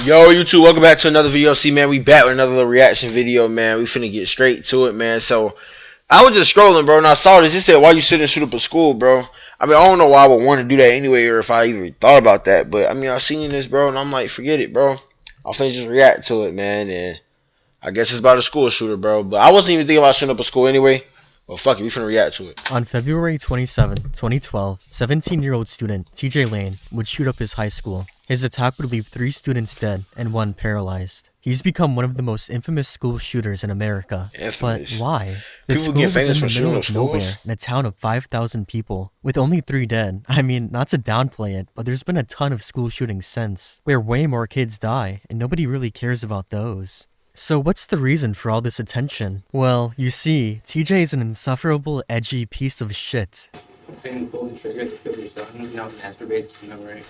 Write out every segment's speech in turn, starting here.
Yo, YouTube, welcome back to another video. See, man, we back with another little reaction video, man. We finna get straight to it, man. So, I was just scrolling, bro, and I saw this. It said, why you sit and shoot up a school, bro? I mean, I don't know why I would want to do that anyway, or if I even thought about that. But, I mean, I seen this, bro, and I'm like, forget it, bro. I'm finna just react to it, man. And I guess it's about a school shooter, bro. But I wasn't even thinking about shooting up a school anyway. Well, fuck it, we finna react to it. On February 27, 2012, 17-year-old student TJ Lane would shoot up his high school. His attack would leave 3 students dead and 1 paralyzed. He's become one of the most infamous school shooters in America. Infamous. But why? The People school get was famous in from the shooting middle up of nowhere schools? in a town of 5,000 people, with only 3 dead. I mean, not to downplay it, but there's been a ton of school shootings since, where way more kids die, and nobody really cares about those. So what's the reason for all this attention? Well, you see, TJ is an insufferable, edgy piece of shit. Saying pull the trigger to kill your son, now masturbates to memory.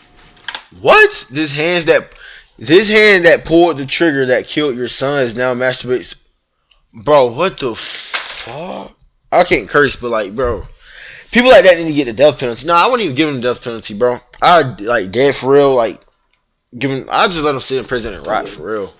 What? This hand that pulled the trigger that killed your son is now masturbates. Bro, what the fuck? I can't curse, but like, bro, people like that need to get the death penalty. No, I wouldn't even give him the death penalty, bro. I'd like dead for real, like give him. I'd just let him sit in prison and rot for real.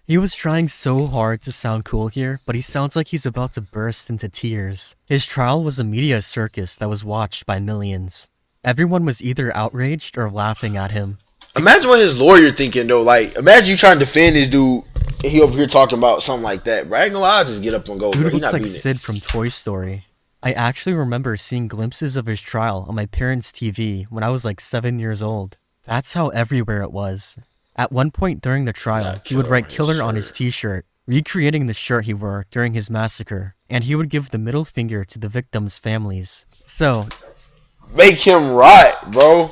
He was trying so hard to sound cool here, but he sounds like he's about to burst into tears. His trial was a media circus that was watched by millions. Everyone was either outraged or laughing at him. Imagine what his lawyer thinking though. Like, imagine you trying to defend this dude, and he over here talking about something like that. Bro, I ain't gonna lie, I'll just get up and go. Bro. Dude He looks not like beating it. Sid from Toy Story. I actually remember seeing glimpses of his trial on my parents' TV when I was like 7 years old. That's how everywhere it was. At one point during the trial, he would write killer on his t-shirt, recreating the shirt he wore during his massacre, and he would give the middle finger to the victims' families. So, Make him rot, bro.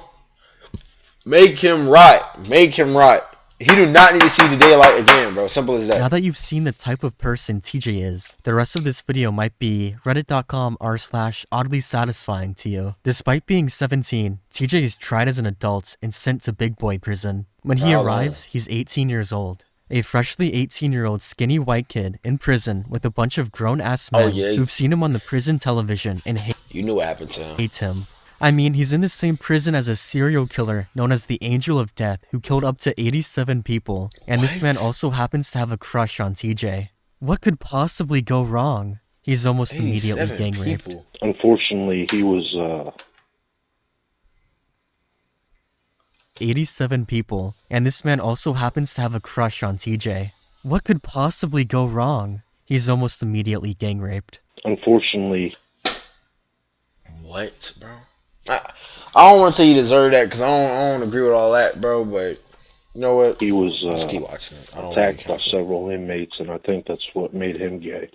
Make him rot. Make him rot. He do not need to see the daylight again, bro. Simple as now that. that you've seen the type of person TJ is, the rest of this video might be reddit.com/oddly satisfying to you. Despite being 17, TJ is tried as an adult and sent to big boy prison. When he arrives, he's 18 years old. A freshly 18-year-old skinny white kid in prison with a bunch of grown-ass men who've seen him on the prison television and You knew what happened to him. hates him. I mean, he's in the same prison as a serial killer known as the Angel of Death who killed up to 87 people, and this man also happens to have a crush on TJ. What could possibly go wrong? He's almost immediately 87 gang raped. people. Unfortunately, he was 87 people, and this man also happens to have a crush on TJ. What could possibly go wrong? He's almost immediately gang raped. unfortunately What, bro? I don't want to say you deserve that because I don't agree with all that, bro. But you know what? he was Just keep watching it. I don't attacked by want to several inmates, and I think that's what made him gay.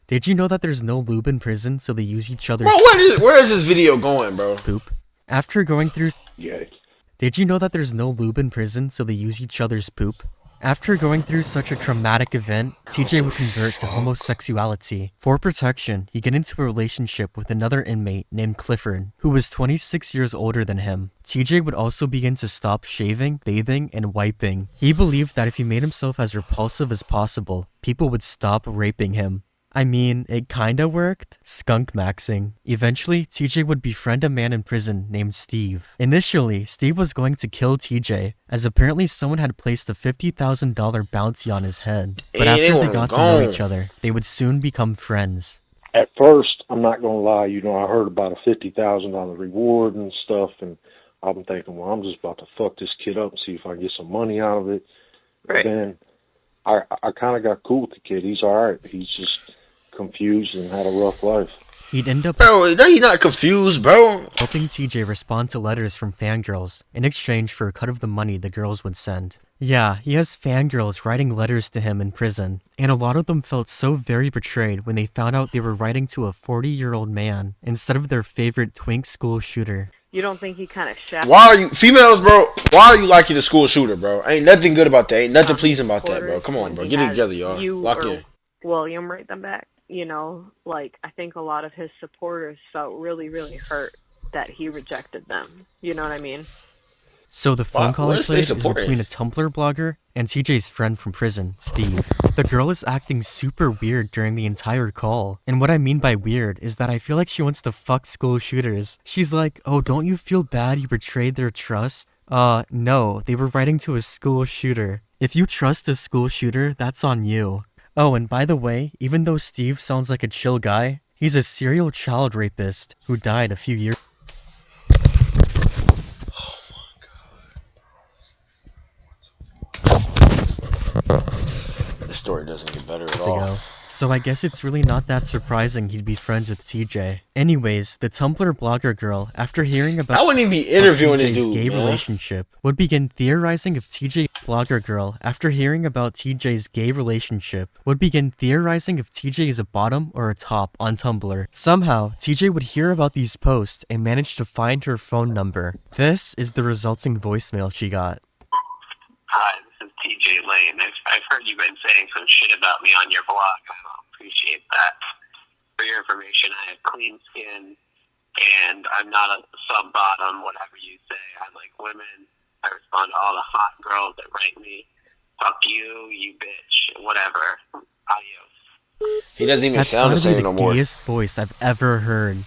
Did you know that there's no lube in prison, so they use each other's Bro, where is this video going, bro? poop? After going through Gay. Did you know that there's no lube in prison, so they use each other's poop? After going through such a traumatic event, TJ would convert to homosexuality. For protection, he'd get into a relationship with another inmate named Clifford, who was 26 years older than him. TJ would also begin to stop shaving, bathing, and wiping. He believed that if he made himself as repulsive as possible, people would stop raping him. I mean, it kinda worked. Skunk maxing. Eventually, TJ would befriend a man in prison named Steve. Initially, Steve was going to kill TJ, as apparently someone had placed a $50,000 bounty on his head. But Hey, after they they got to wanna know go. each other, they would soon become friends. At first, I'm not gonna lie, I heard about a $50,000 reward and stuff, and I'm thinking, well, I'm just about to fuck this kid up and see if I can get some money out of it. Right. Then I kind of got cool with the kid. He's all right. He's just confused and had a rough life. He'd end up Bro, he's not confused, bro. helping TJ respond to letters from fangirls in exchange for a cut of the money the girls would send. Yeah, he has fangirls writing letters to him in prison, and a lot of them felt so very betrayed when they found out they were writing to a 40-year-old man instead of their favorite twink school shooter. You don't think he kind of shafted Why are you females, bro? Why are you liking the school shooter, bro? Ain't nothing good about that. Ain't nothing pleasing about that, bro. Come on, bro. Get it together, y'all. Lock in. William write them back? You know, like, I think a lot of his supporters felt really, really hurt that he rejected them. You know what I mean? So the phone Wow, call what I is they played is supporting? between a Tumblr blogger and TJ's friend from prison, Steve. The girl is acting super weird during the entire call. And what I mean by weird is that I feel like she wants to fuck school shooters. She's like, oh, don't you feel bad you betrayed their trust? No, they were writing to a school shooter. If you trust a school shooter, that's on you. Oh, and by the way, even though Steve sounds like a chill guy, he's a serial child rapist who died a few years The story doesn't get better at all. ago. So I guess it's really not that surprising he'd be friends with TJ. Anyways, the Tumblr blogger girl, after hearing about I wouldn't even be interviewing this TJ's dude, gay man. relationship, would begin theorizing if TJ blogger girl, after hearing about TJ's gay relationship, would begin theorizing if TJ is a bottom or a top on Tumblr. Somehow, TJ would hear about these posts and manage to find her phone number. This is the resulting voicemail she got. Hi, this is TJ Lane. I've heard you've been saying some shit about me on your blog. I appreciate that. For your information, I have clean skin, and I'm not a sub-bottom, whatever you say. I like women. I respond to all the hot girls that write me. Fuck you, you bitch, whatever. Adios. He doesn't even That's sound the gotta be same the no more. gayest voice I've ever heard.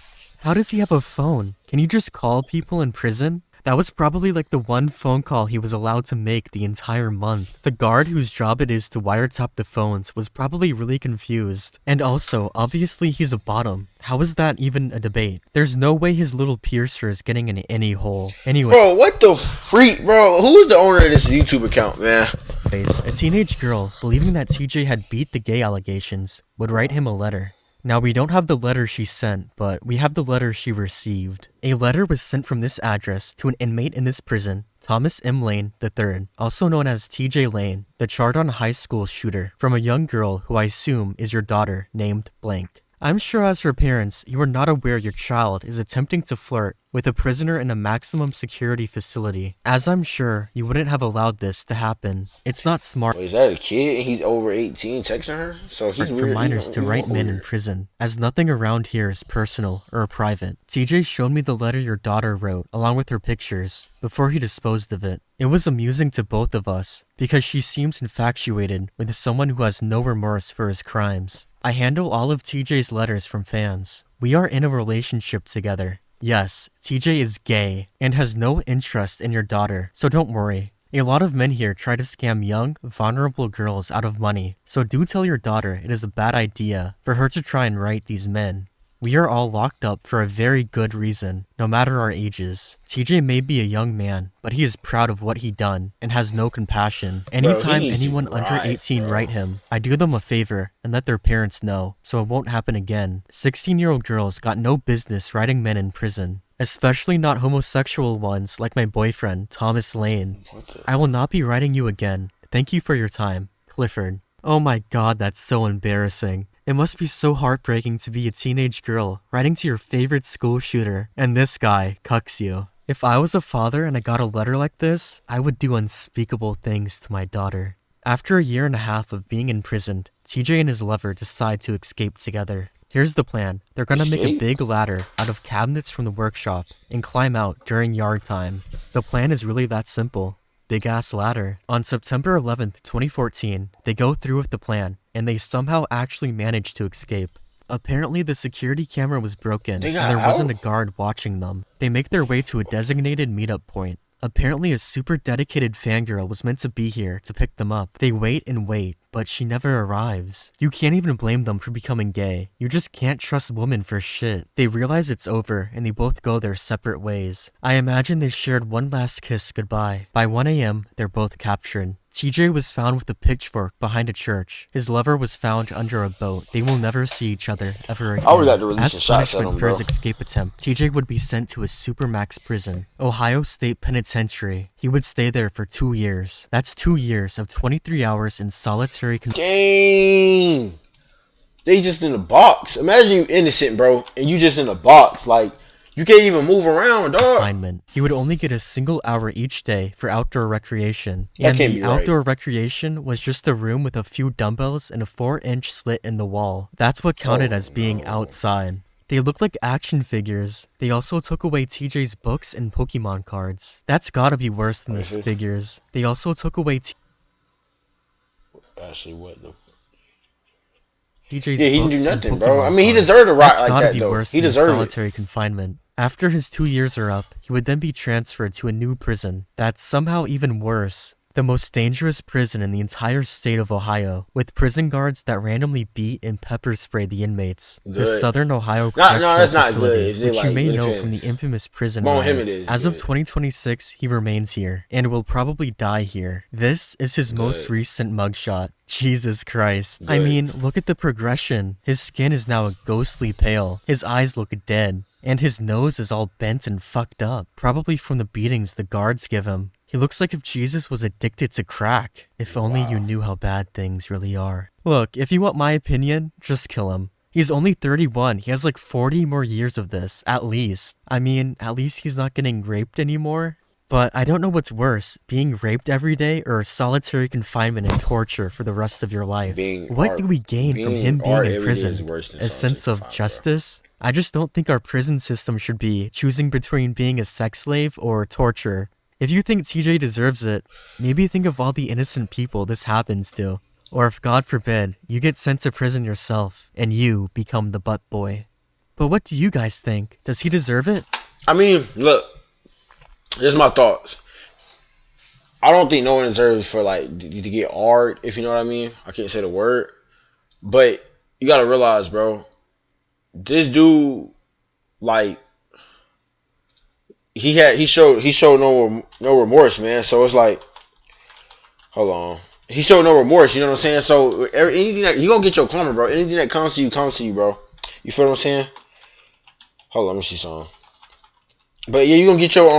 How does he have a phone? Can you just call people in prison? That was probably like the one phone call he was allowed to make the entire month. The guard whose job it is to wiretap the phones was probably really confused. And also, obviously he's a bottom. How is that even a debate? There's no way his little piercer is getting in any hole. Anyway. Bro, what the freak, bro? Who is the owner of this YouTube account, man? A teenage girl, believing that TJ had beat the gay allegations, would write him a letter. Now, we don't have the letter she sent, but we have the letter she received. A letter was sent from this address to an inmate in this prison, Thomas M. Lane III, also known as TJ Lane, the Chardon High School shooter, from a young girl who I assume is your daughter, named Blank. I'm sure as her parents, you are not aware your child is attempting to flirt with a prisoner in a maximum security facility, as I'm sure you wouldn't have allowed this to happen. It's not smart Wait, is that a kid? He's over 18 texting her? So he's for weird. minors to write men in weird. prison, as nothing around here is personal or private. TJ showed me the letter your daughter wrote, along with her pictures, before he disposed of it. It was amusing to both of us, because she seems infatuated with someone who has no remorse for his crimes. I handle all of TJ's letters from fans. We are in a relationship together. Yes, TJ is gay, and has no interest in your daughter, so don't worry. A lot of men here try to scam young, vulnerable girls out of money, so do tell your daughter it is a bad idea for her to try and write these men. We are all locked up for a very good reason, no matter our ages. TJ may be a young man, but he is proud of what he done and has no compassion. Anytime needs to anyone under ride, 18 bro. write him, I do them a favor and let their parents know, so it won't happen again. 16-year-old girls got no business writing men in prison, especially not homosexual ones like my boyfriend, Thomas Lane. What the? I will not be writing you again. Thank you for your time, Clifford. Oh my god, that's so embarrassing. It must be so heartbreaking to be a teenage girl writing to your favorite school shooter, and this guy cucks you. If I was a father and I got a letter like this, I would do unspeakable things to my daughter. After a year and a half of being imprisoned, TJ and his lover decide to escape together. Here's the plan. They're gonna make a Escape? big ladder out of cabinets from the workshop and climb out during yard time. The plan is really that simple. Big ass ladder. On September 11th, 2014, they go through with the plan, and they somehow actually manage to escape. Apparently, the security camera was broken, They and got there wasn't a out? guard watching them. They make their way to a designated meetup point. Apparently, a super dedicated fangirl was meant to be here to pick them up. They wait and wait, but she never arrives. You can't even blame them for becoming gay. You just can't trust women for shit. They realize it's over, and they both go their separate ways. I imagine they shared one last kiss goodbye. By 1 a.m., they're both captured. TJ was found with a pitchfork behind a church. His lover was found under a boat. They will never see each other ever again. I would've got to release As some shots at punishment him, for his bro. escape attempt, TJ would be sent to a supermax prison, Ohio State Penitentiary. He would stay there for 2 years. That's 2 years of 23 hours in solitary Dang. They just in a box. Imagine you innocent, bro, and you just in a box. Like, you can't even move around, dog. confinement. He would only get a single hour each day for outdoor recreation. That And can't the be right. outdoor recreation was just a room with a few dumbbells and a 4-inch slit in the wall. That's what counted Oh, as being no. outside. They look like action figures. They also took away TJ's books and Pokemon cards. That's gotta be worse than the Mhm. figures. They also took away Actually, what the? TJ's Yeah, he didn't books do and nothing, bro. Pokemon I mean, he cards. deserved to rot That's like gotta that, be though. worse He than deserved it. solitary confinement. After his 2 years are up, he would then be transferred to a new prison that's somehow even worse. The most dangerous prison in the entire state of Ohio, with prison guards that randomly beat and pepper spray the inmates. The Good. Southern Ohio No, Correctional that's not Facility, good. Is it which you like- may it know depends. from the infamous prison Well, riot. him it is As of good. 2026, he remains here, and will probably die here. This is his most Good. recent mugshot. Jesus Christ. I Good. mean, look at the progression. His skin is now a ghostly pale, his eyes look dead, and his nose is all bent and fucked up, probably from the beatings the guards give him. He looks like if Jesus was addicted to crack. If only you knew how bad things really are. Look, if you want my opinion, just kill him. He's only 31. He has like 40 more years of this, at least. I mean, at least he's not getting raped anymore. But I don't know what's worse, being raped every day or solitary confinement and torture for the rest of your life. What do we gain from him being in prison? A sense of justice? I just don't think our prison system should be choosing between being a sex slave or torture. If you think TJ deserves it, maybe think of all the innocent people this happens to. Or if, God forbid, you get sent to prison yourself and you become the butt boy. But what do you guys think? Does he deserve it? I mean, look, here's my thoughts. I don't think no one deserves for like to get hard, if you know what I mean. I can't say the word, but you gotta realize, bro, this dude, like, he showed no remorse, man. So it's like, hold on, he showed no remorse. You know what I'm saying? So anything that you gonna get your karma, bro. Anything that comes to you, bro. You feel what I'm saying? Hold on, let me see something. But yeah, you gonna get your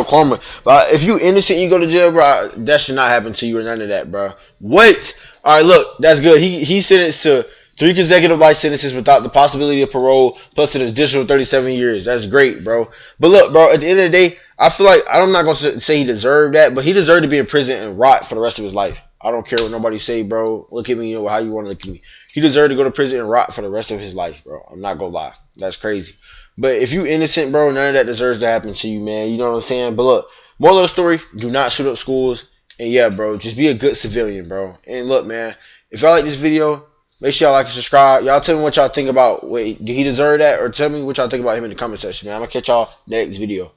karma. But if you innocent, you go to jail, bro. That should not happen to you or none of that, bro. What? All right, look, that's good. He sentenced to 3 consecutive life sentences without the possibility of parole, plus an additional 37 years. That's great, bro. But look, bro, at the end of the day, I feel like I'm not gonna say he deserved that, but he deserved to be in prison and rot for the rest of his life. I don't care what nobody say, bro. Look at me, how you want to look at me. He deserved to go to prison and rot for the rest of his life, bro. I'm not gonna lie. That's crazy. But if you innocent, bro, none of that deserves to happen to you, man. You know what I'm saying? But look, moral of the story, do not shoot up schools. And yeah, bro, just be a good civilian, bro. And look, man, if y'all like this video, make sure y'all like and subscribe. Y'all tell me what y'all think about, wait, did he deserve that? Or tell me what y'all think about him in the comment section, man. I'm going to catch y'all next video.